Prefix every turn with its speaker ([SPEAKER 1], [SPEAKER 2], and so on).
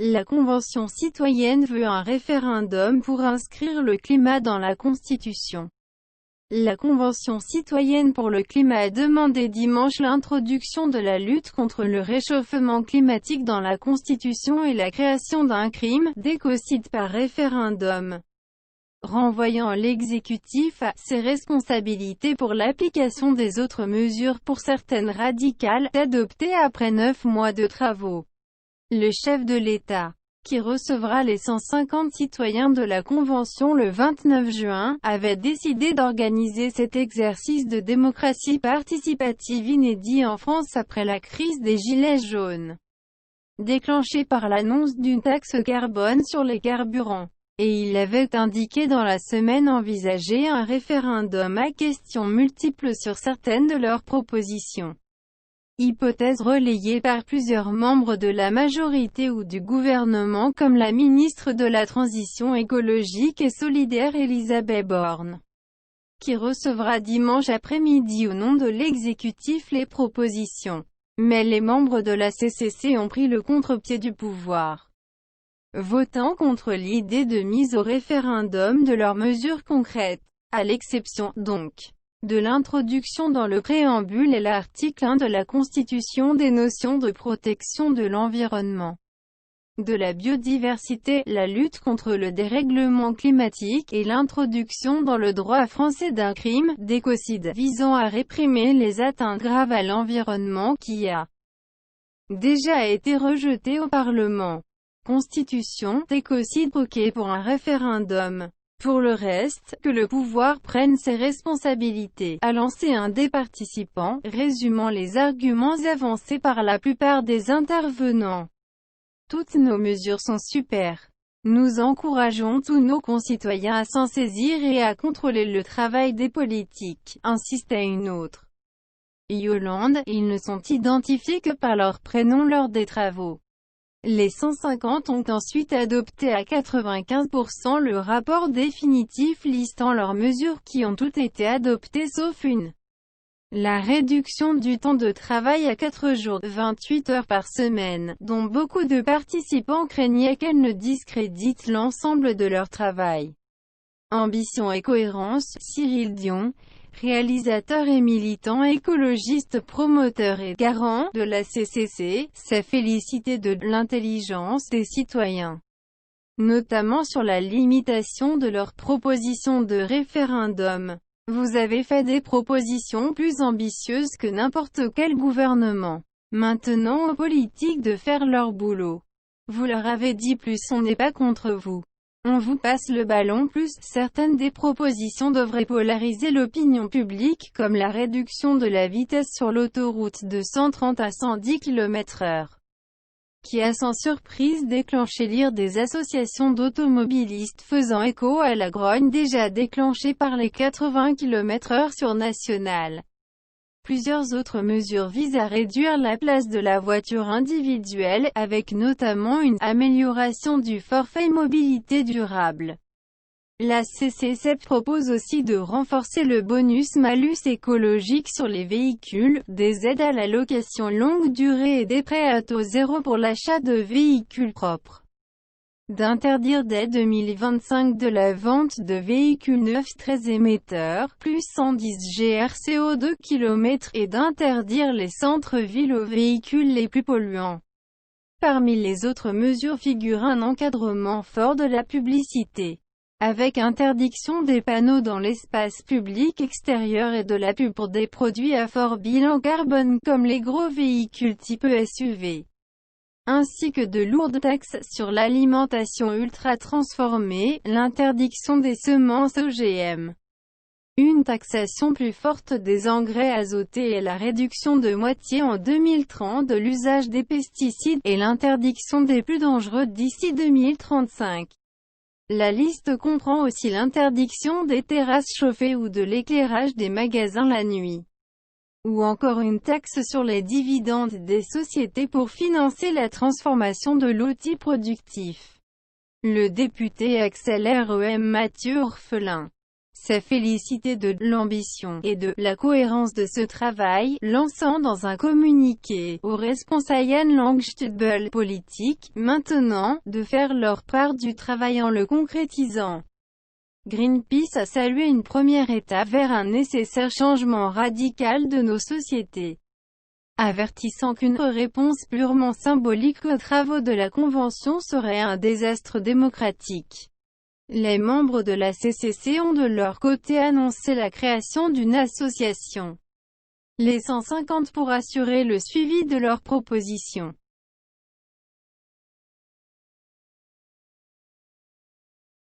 [SPEAKER 1] La Convention citoyenne veut un référendum pour inscrire le climat dans la Constitution. La Convention citoyenne pour le climat a demandé dimanche l'introduction de la lutte contre le réchauffement climatique dans la Constitution et la création d'un crime d'écocide par référendum, renvoyant l'exécutif à ses responsabilités pour l'application des autres mesures pour certaines radicales, adoptées après 9 mois de travaux. Le chef de l'État, qui recevra les 150 citoyens de la Convention le 29 juin, avait décidé d'organiser cet exercice de démocratie participative inédit en France après la crise des Gilets jaunes, déclenchée par l'annonce d'une taxe carbone sur les carburants. Et il avait indiqué dans la semaine envisager un référendum à questions multiples sur certaines de leurs propositions. Hypothèse relayée par plusieurs membres de la majorité ou du gouvernement comme la ministre de la Transition écologique et solidaire Elisabeth Borne, qui recevra dimanche après-midi au nom de l'exécutif les propositions. Mais les membres de la CCC ont pris le contre-pied du pouvoir, votant contre l'idée de mise au référendum de leurs mesures concrètes, à l'exception, donc, de l'introduction dans le préambule et l'article 1 de la Constitution des notions de protection de l'environnement, de la biodiversité, la lutte contre le dérèglement climatique et l'introduction dans le droit français d'un crime d'écocide visant à réprimer les atteintes graves à l'environnement qui a déjà été rejeté au Parlement. Constitution, d'écocide ok pour un référendum. Pour le reste, que le pouvoir prenne ses responsabilités, a lancé un des participants, résumant les arguments avancés par la plupart des intervenants. Toutes nos mesures sont super. Nous encourageons tous nos concitoyens à s'en saisir et à contrôler le travail des politiques, insistait une autre. Yolande, ils ne sont identifiés que par leur prénom lors des travaux. Les 150 ont ensuite adopté à 95% le rapport définitif listant leurs mesures qui ont toutes été adoptées sauf une. La réduction du temps de travail à 4 jours, 28 heures par semaine, dont beaucoup de participants craignaient qu'elle ne discrédite l'ensemble de leur travail. Ambition et cohérence, Cyril Dion, réalisateur et militant écologiste, promoteur et garant de la CCC, s'est félicité de l'intelligence des citoyens, notamment sur la limitation de leurs propositions de référendum. Vous avez fait des propositions plus ambitieuses que n'importe quel gouvernement. Maintenant aux politiques de faire leur boulot. Vous leur avez dit plus, on n'est pas contre vous. On vous passe le ballon plus. Certaines des propositions devraient polariser l'opinion publique, comme la réduction de la vitesse sur l'autoroute de 130 à 110 km/h, qui a sans surprise déclenché l'ire des associations d'automobilistes faisant écho à la grogne déjà déclenchée par les 80 km/h sur National. Plusieurs autres mesures visent à réduire la place de la voiture individuelle, avec notamment une amélioration du forfait mobilité durable. La CCC propose aussi de renforcer le bonus-malus écologique sur les véhicules, des aides à la location longue durée et des prêts à taux zéro pour l'achat de véhicules propres. D'interdire dès 2025 de la vente de véhicules neufs très émetteurs, plus 110 GRCO2 km, et d'interdire les centres-villes aux véhicules les plus polluants. Parmi les autres mesures figure un encadrement fort de la publicité, avec interdiction des panneaux dans l'espace public extérieur et de la pub pour des produits à fort bilan carbone comme les gros véhicules type SUV, ainsi que de lourdes taxes sur l'alimentation ultra transformée, l'interdiction des semences OGM, une taxation plus forte des engrais azotés et la réduction de moitié en 2030 de l'usage des pesticides, et l'interdiction des plus dangereux d'ici 2035. La liste comprend aussi l'interdiction des terrasses chauffées ou de l'éclairage des magasins la nuit, ou encore une taxe sur les dividendes des sociétés pour financer la transformation de l'outil productif. Le député Axel REM Mathieu Orphelin s'est félicité de l'ambition et de la cohérence de ce travail, lançant dans un communiqué aux responsables Langstudbel politiques, maintenant, de faire leur part du travail en le concrétisant. Greenpeace a salué une première étape vers un nécessaire changement radical de nos sociétés, avertissant qu'une réponse purement symbolique aux travaux de la Convention serait un désastre démocratique. Les membres de la CCC ont de leur côté annoncé la création d'une association, les 150 pour assurer le suivi de leurs propositions.